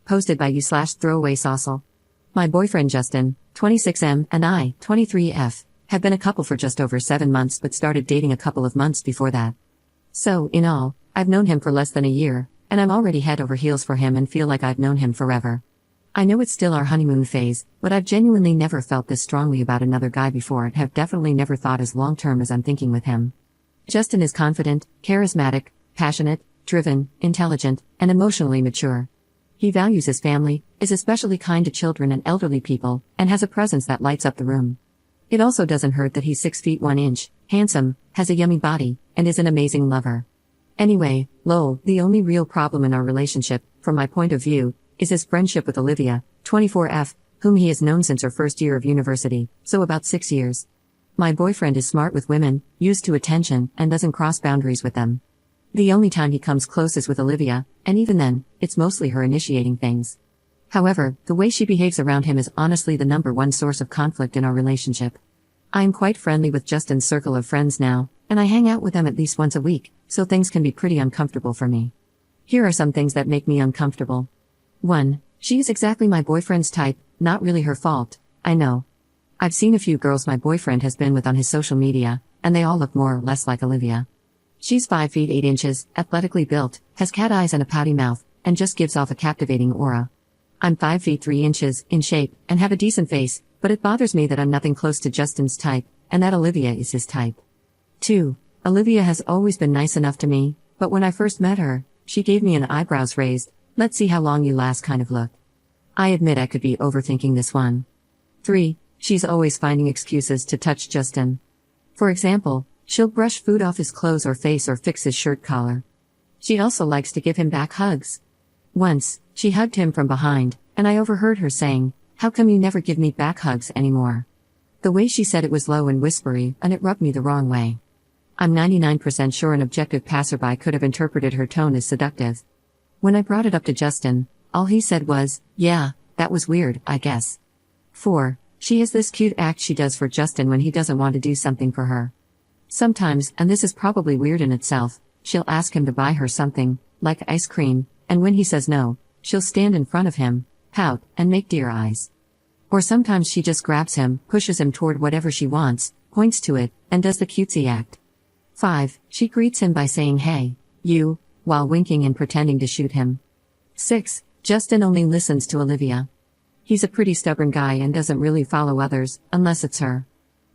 posted by you/throwaway saucel. My boyfriend Justin, 26M, and I, 23F, have been a couple for just over 7 months but started dating a couple of months before that. So, in all, I've known him for less than a year, and I'm already head over heels for him and feel like I've known him forever. I know it's still our honeymoon phase, but I've genuinely never felt this strongly about another guy before and have definitely never thought as long-term as I'm thinking with him. Justin is confident, charismatic, passionate, driven, intelligent, and emotionally mature. He values his family, is especially kind to children and elderly people, and has a presence that lights up the room. It also doesn't hurt that he's 6 feet 1 inch, handsome, has a yummy body, and is an amazing lover. Anyway, lol, the only real problem in our relationship, from my point of view, is his friendship with Olivia, 24F, whom he has known since her first year of university, so about 6 years. My boyfriend is smart with women, used to attention, and doesn't cross boundaries with them. The only time he comes close is with Olivia, and even then, it's mostly her initiating things. However, the way she behaves around him is honestly the #1 source of conflict in our relationship. I am quite friendly with Justin's circle of friends now, and I hang out with them at least once a week, so things can be pretty uncomfortable for me. Here are some things that make me uncomfortable. 1. She is exactly my boyfriend's type, not really her fault, I know. I've seen a few girls my boyfriend has been with on his social media, and they all look more or less like Olivia. She's 5 feet 8 inches, athletically built, has cat eyes and a pouty mouth, and just gives off a captivating aura. I'm 5 feet 3 inches, in shape, and have a decent face, but it bothers me that I'm nothing close to Justin's type, and that Olivia is his type. 2. Olivia has always been nice enough to me, but when I first met her, she gave me an eyebrows raised, let's see how long you last kind of look. I admit I could be overthinking this one. 3. She's always finding excuses to touch Justin. For example, she'll brush food off his clothes or face or fix his shirt collar. She also likes to give him back hugs. Once, she hugged him from behind, and I overheard her saying, "How come you never give me back hugs anymore?" The way she said it was low and whispery, and it rubbed me the wrong way. I'm 99% sure an objective passerby could have interpreted her tone as seductive. When I brought it up to Justin, all he said was, "Yeah, that was weird, I guess." 4. She has this cute act she does for Justin when he doesn't want to do something for her. Sometimes, and this is probably weird in itself, she'll ask him to buy her something, like ice cream, and when he says no, she'll stand in front of him, pout, and make deer eyes. Or sometimes she just grabs him, pushes him toward whatever she wants, points to it, and does the cutesy act. 5. She greets him by saying "Hey, you," while winking and pretending to shoot him. 6. Justin only listens to Olivia. He's a pretty stubborn guy and doesn't really follow others, unless it's her.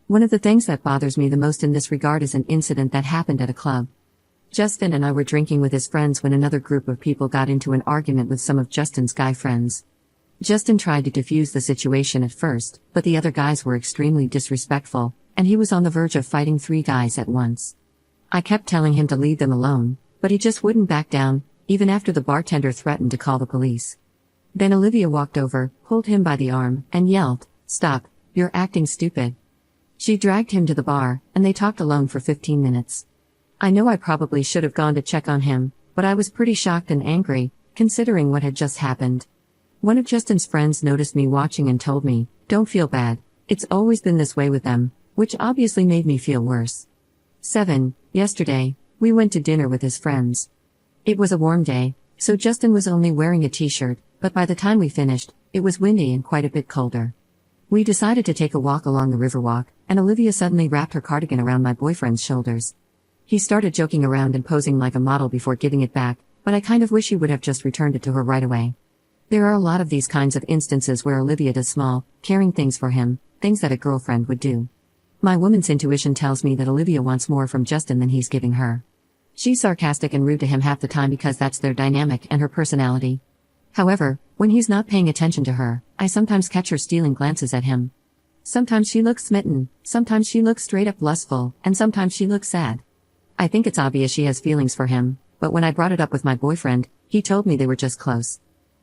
One of the things that bothers me the most in this regard is an incident that happened at a club. Justin and I were drinking with his friends when another group of people got into an argument with some of Justin's guy friends. Justin tried to defuse the situation at first, but the other guys were extremely disrespectful, and he was on the verge of fighting 3 guys at once. I kept telling him to leave them alone, but he just wouldn't back down, even after the bartender threatened to call the police. Then Olivia walked over, pulled him by the arm, and yelled, "Stop, you're acting stupid." She dragged him to the bar, and they talked alone for 15 minutes. I know I probably should have gone to check on him, but I was pretty shocked and angry, considering what had just happened. One of Justin's friends noticed me watching and told me, "Don't feel bad, it's always been this way with them," which obviously made me feel worse. 7. Yesterday, we went to dinner with his friends. It was a warm day, so Justin was only wearing a t-shirt, but by the time we finished, it was windy and quite a bit colder. We decided to take a walk along the Riverwalk, and Olivia suddenly wrapped her cardigan around my boyfriend's shoulders. He started joking around and posing like a model before giving it back, but I kind of wish he would have just returned it to her right away. There are a lot of these kinds of instances where Olivia does small, caring things for him, things that a girlfriend would do. My woman's intuition tells me that Olivia wants more from Justin than he's giving her. She's sarcastic and rude to him half the time because that's their dynamic and her personality. However, when he's not paying attention to her, I sometimes catch her stealing glances at him. Sometimes she looks smitten, sometimes she looks straight up lustful, and sometimes she looks sad. I think it's obvious she has feelings for him, but when I brought it up with my boyfriend, he told me they were just close.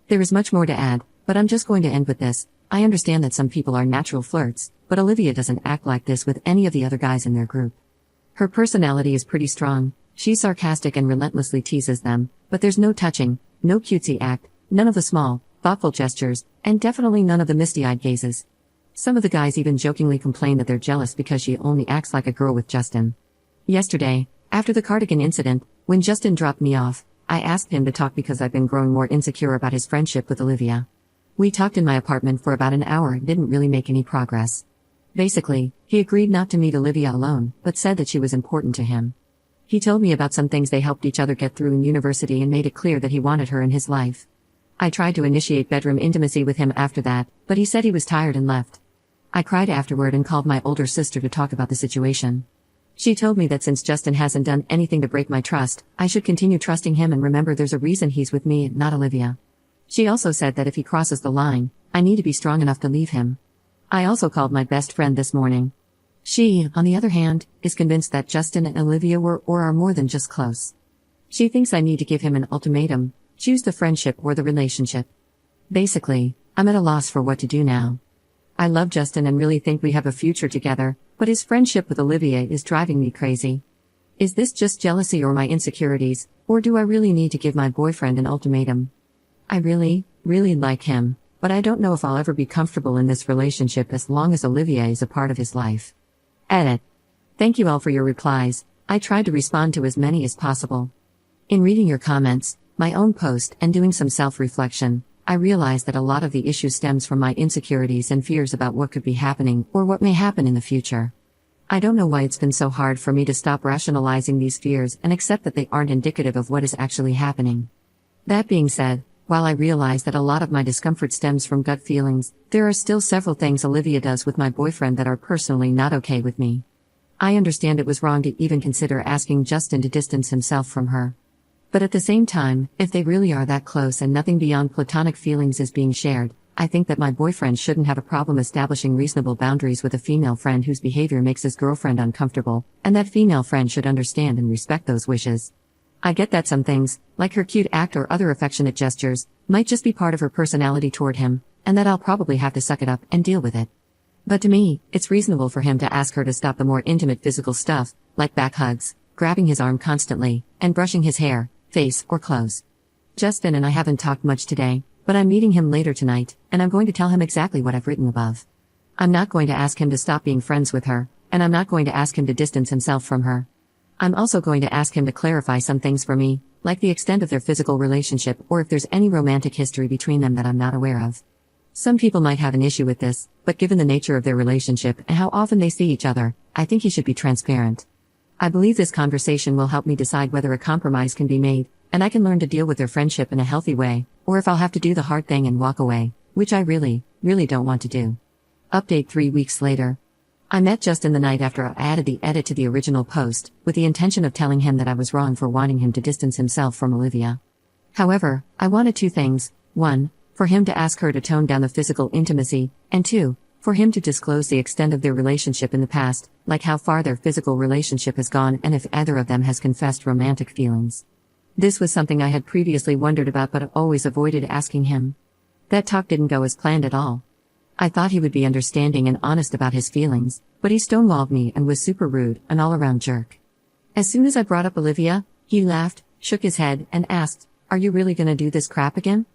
There is much more to add, but I'm just going to end with this. I understand that some people are natural flirts, but Olivia doesn't act like this with any of the other guys in their group. Her personality is pretty strong, she's sarcastic and relentlessly teases them, but there's no touching, no cutesy act, none of the small, thoughtful gestures, and definitely none of the misty-eyed gazes. Some of the guys even jokingly complain that they're jealous because she only acts like a girl with Justin. Yesterday, after the cardigan incident, when Justin dropped me off, I asked him to talk because I've been growing more insecure about his friendship with Olivia. We talked in my apartment for about an hour and didn't really make any progress. Basically, he agreed not to meet Olivia alone, but said that she was important to him. He told me about some things they helped each other get through in university and made it clear that he wanted her in his life. I tried to initiate bedroom intimacy with him after that, but he said he was tired and left. I cried afterward and called my older sister to talk about the situation. She told me that since Justin hasn't done anything to break my trust, I should continue trusting him and remember there's a reason he's with me and not Olivia. She also said that if he crosses the line, I need to be strong enough to leave him. I also called my best friend this morning. She, on the other hand, is convinced that Justin and Olivia were or are more than just close. She thinks I need to give him an ultimatum, choose the friendship or the relationship. Basically, I'm at a loss for what to do now. I love Justin and really think we have a future together, but his friendship with Olivia is driving me crazy. Is this just jealousy or my insecurities, or do I really need to give my boyfriend an ultimatum? I really like him, but I don't know if I'll ever be comfortable in this relationship as long as Olivia is a part of his life. Edit. Thank you all for your replies. I tried to respond to as many as possible. In reading your comments, my own post, and doing some self-reflection, I realized that a lot of the issue stems from my insecurities and fears about what could be happening or what may happen in the future. I don't know why it's been so hard for me to stop rationalizing these fears and accept that they aren't indicative of what is actually happening. That being said, while I realize that a lot of my discomfort stems from gut feelings, there are still several things Olivia does with my boyfriend that are personally not okay with me. I understand it was wrong to even consider asking Justin to distance himself from her. But at the same time, if they really are that close and nothing beyond platonic feelings is being shared, I think that my boyfriend shouldn't have a problem establishing reasonable boundaries with a female friend whose behavior makes his girlfriend uncomfortable, and that female friend should understand and respect those wishes. I get that some things, like her cute act or other affectionate gestures, might just be part of her personality toward him, and that I'll probably have to suck it up and deal with it. But to me, it's reasonable for him to ask her to stop the more intimate physical stuff, like back hugs, grabbing his arm constantly, and brushing his hair, face, or clothes. Justin and I haven't talked much today, but I'm meeting him later tonight, and I'm going to tell him exactly what I've written above. I'm not going to ask him to stop being friends with her, and I'm not going to ask him to distance himself from her. I'm also going to ask him to clarify some things for me, like the extent of their physical relationship or if there's any romantic history between them that I'm not aware of. Some people might have an issue with this, but given the nature of their relationship and how often they see each other, I think he should be transparent. I believe this conversation will help me decide whether a compromise can be made, and I can learn to deal with their friendship in a healthy way, or if I'll have to do the hard thing and walk away, which I really don't want to do. Update 3 weeks later. I met Justin the night after I added the edit to the original post, with the intention of telling him that I was wrong for wanting him to distance himself from Olivia. However, I wanted 2 things: 1, for him to ask her to tone down the physical intimacy, and 2, for him to disclose the extent of their relationship in the past, like how far their physical relationship has gone and if either of them has confessed romantic feelings. This was something I had previously wondered about but always avoided asking him. That talk didn't go as planned at all. I thought he would be understanding and honest about his feelings, but he stonewalled me and was super rude, an all-around jerk. As soon as I brought up Olivia, he laughed, shook his head, and asked, "Are you really gonna do this crap again?"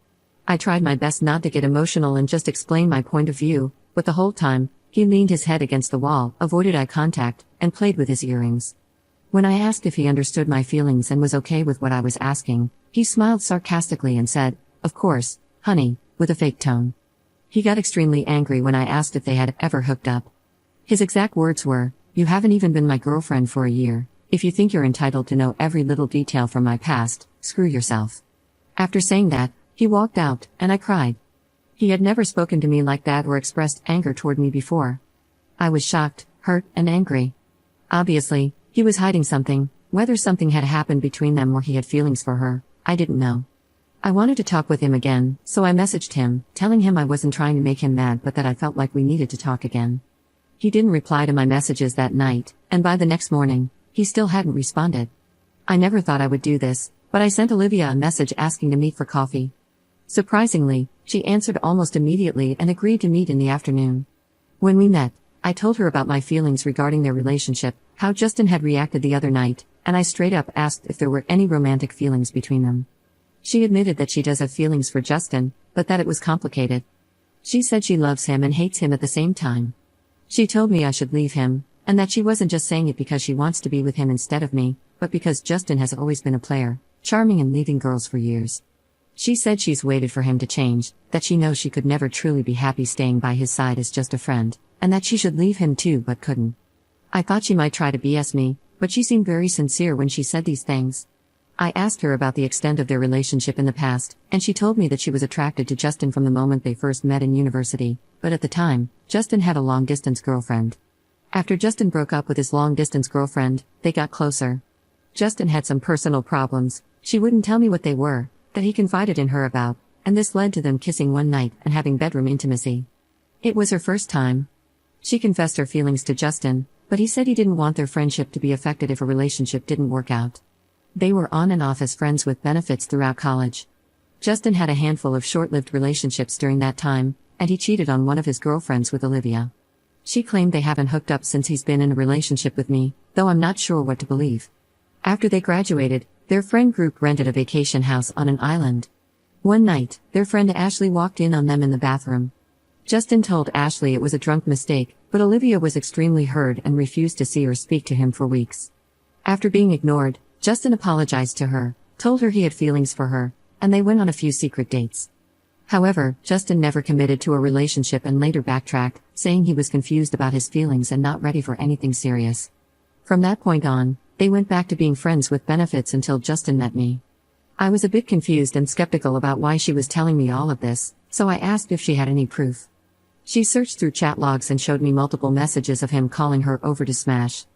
I tried my best not to get emotional and just explain my point of view, but the whole time, he leaned his head against the wall, avoided eye contact, and played with his earrings. When I asked if he understood my feelings and was okay with what I was asking, he smiled sarcastically and said, "Of course, honey," with a fake tone. He got extremely angry when I asked if they had ever hooked up. His exact words were, "You haven't even been my girlfriend for a year. If you think you're entitled to know every little detail from my past, screw yourself." After saying that, he walked out, and I cried. He had never spoken to me like that or expressed anger toward me before. I was shocked, hurt, and angry. Obviously, he was hiding something. Whether something had happened between them or he had feelings for her, I didn't know. I wanted to talk with him again, so I messaged him, telling him I wasn't trying to make him mad but that I felt like we needed to talk again. He didn't reply to my messages that night, and by the next morning, he still hadn't responded. I never thought I would do this, but I sent Olivia a message asking to meet for coffee. Surprisingly, she answered almost immediately and agreed to meet in the afternoon. When we met, I told her about my feelings regarding their relationship, how Justin had reacted the other night, and I straight up asked if there were any romantic feelings between them. She admitted that she does have feelings for Justin, but that it was complicated. She said she loves him and hates him at the same time. She told me I should leave him, and that she wasn't just saying it because she wants to be with him instead of me, but because Justin has always been a player. charming and leaving girls for years. She said she's waited for him to change, that she knows she could never truly be happy staying by his side as just a friend, and that she should leave him too but couldn't. I thought she might try to BS me, but she seemed very sincere when she said these things. I asked her about the extent of their relationship in the past, and she told me that she was attracted to Justin from the moment they first met in university, but at the time, Justin had a long-distance girlfriend. After Justin broke up with his long-distance girlfriend, they got closer. Justin had some personal problems, she wouldn't tell me what they were, that he confided in her about, and this led to them kissing one night and having bedroom intimacy. It was her first time. She confessed her feelings to Justin, but he said he didn't want their friendship to be affected if a relationship didn't work out. They were on and off as friends with benefits throughout college. Justin had a handful of short-lived relationships during that time, and he cheated on one of his girlfriends with Olivia. She claimed they haven't hooked up since he's been in a relationship with me, though I'm not sure what to believe. After they graduated, their friend group rented a vacation house on an island. One night, their friend Ashley walked in on them in the bathroom. Justin told Ashley it was a drunk mistake, but Olivia was extremely hurt and refused to see or speak to him for weeks. After being ignored, Justin apologized to her, told her he had feelings for her, and they went on a few secret dates. However, Justin never committed to a relationship and later backtracked, saying he was confused about his feelings and not ready for anything serious. From that point on, they went back to being friends with benefits until Justin met me. I was a bit confused and skeptical about why she was telling me all of this, so I asked if she had any proof. She searched through chat logs and showed me multiple messages of him calling her over to smash.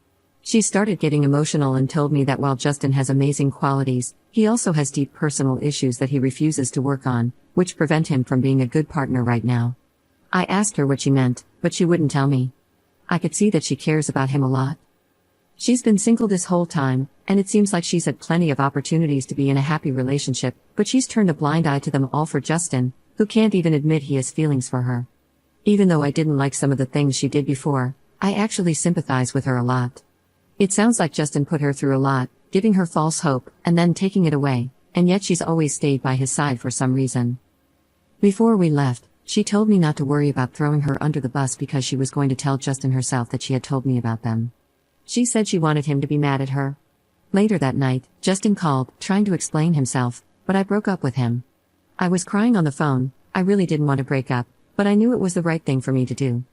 She started getting emotional and told me that while Justin has amazing qualities, he also has deep personal issues that he refuses to work on, which prevent him from being a good partner right now. I asked her what she meant, but she wouldn't tell me. I could see that she cares about him a lot. She's been single this whole time, and it seems like she's had plenty of opportunities to be in a happy relationship, but she's turned a blind eye to them all for Justin, who can't even admit he has feelings for her. Even though I didn't like some of the things she did before, I actually sympathize with her a lot. It sounds like Justin put her through a lot, giving her false hope, and then taking it away, and yet she's always stayed by his side for some reason. Before we left, she told me not to worry about throwing her under the bus because she was going to tell Justin herself that she had told me about them. She said she wanted him to be mad at her. Later that night, Justin called, trying to explain himself, but I broke up with him. I was crying on the phone. I really didn't want to break up, but I knew it was the right thing for me to do.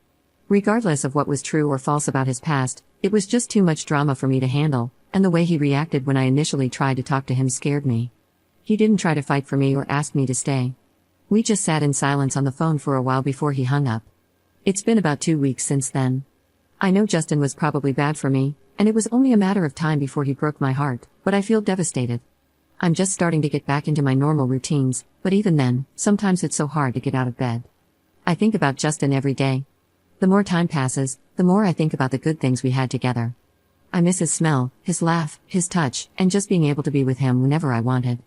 Regardless of what was true or false about his past, it was just too much drama for me to handle, and the way he reacted when I initially tried to talk to him scared me. He didn't try to fight for me or ask me to stay. We just sat in silence on the phone for a while before he hung up. It's been about 2 weeks since then. I know Justin was probably bad for me, and it was only a matter of time before he broke my heart, but I feel devastated. I'm just starting to get back into my normal routines, but even then, sometimes it's so hard to get out of bed. I think about Justin every day. The more time passes, the more I think about the good things we had together. I miss his smell, his laugh, his touch, and just being able to be with him whenever I wanted.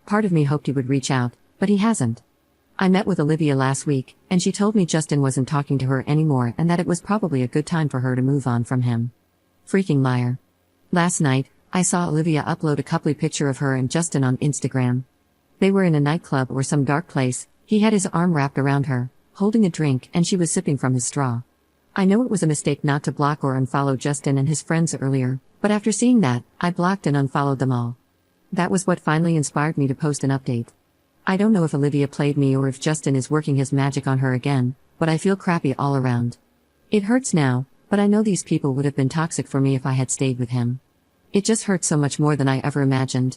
Part of me hoped he would reach out, but he hasn't. I met with Olivia last week, and she told me Justin wasn't talking to her anymore and that it was probably a good time for her to move on from him. Freaking liar. Last night, I saw Olivia upload a couple picture of her and Justin on Instagram. They were in a nightclub or some dark place. He had his arm wrapped around her, holding a drink, and she was sipping from his straw. I know it was a mistake not to block or unfollow Justin and his friends earlier, but after seeing that, I blocked and unfollowed them all. That was what finally inspired me to post an update. I don't know if Olivia played me or if Justin is working his magic on her again, but I feel crappy all around. It hurts now, but I know these people would have been toxic for me if I had stayed with him. It just hurts so much more than I ever imagined.